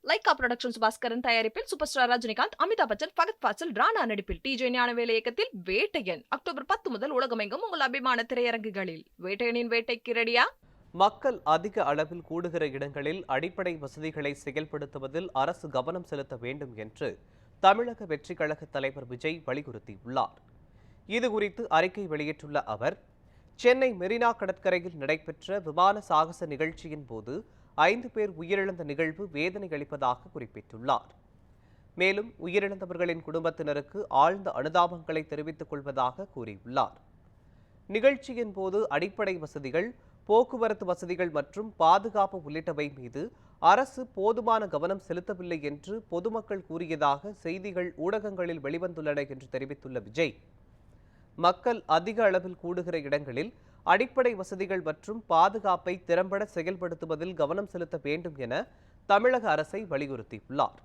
Lyca productions Bhaskaran தயாரிப்பில் super star Rajinikanth, Amitabh Bachchan, Fahadh Fazil, Rana நடிப்பில் DJ Gnanavel இயக்கத்தில் வேட்டையன் அக்டோபர் 10 முதல் உலகமெங்கும் உங்கள் அபிமான திரையரங்குகளில். வேட்டையனின் வேட்டைக்கு ரெடியா? மக்கள் அதிக அளவில் கூடுகிற இடங்களில் அடிப்படை வசதிகளை செயல்படுத்துவதில் அரசு கவனம் செலுத்த வேண்டும் என்று தமிழக வெற்றிக் கழக தலைவர் விஜய் வலியுறுத்தியுள்ளார். இதுகுறித்து அறிக்கை வெளியிட்டுள்ள அவர், சென்னை மெரினா கடற்கரையில் நடைபெற்ற விமான சாகச நிகழ்ச்சியின் போது 5 பேர் உயிரிழந்த நிகழ்வு வேதனை அளிப்பதாக குறிப்பிட்டுள்ளார். மேலும் உயிரிழந்தவர்களின் குடும்பத்தினருக்கு ஆழ்ந்த அனுதாபங்களை தெரிவித்துக் கொள்வதாக கூறியுள்ளார். நிகழ்ச்சியின் போது அடிப்படை வசதிகள், போக்குவரத்து வசதிகள் மற்றும் பாதுகாப்பு உள்ளிட்டவை மீது அரசு போதுமான கவனம் செலுத்தவில்லை என்று பொதுமக்கள் கூறியதாக செய்திகள் ஊடகங்களில் வெளிவந்துள்ளன என்று தெரிவித்துள்ள விஜய், மக்கள் அதிக அளவில் கூடுகிற இடங்களில் அடிப்படை வசதிகள் மற்றும் பாதுகாப்பை திறம்பட செயல்படுத்துவதில் கவனம் செலுத்த வேண்டும் என தமிழக அரசை வலியுறுத்தியுள்ளார்.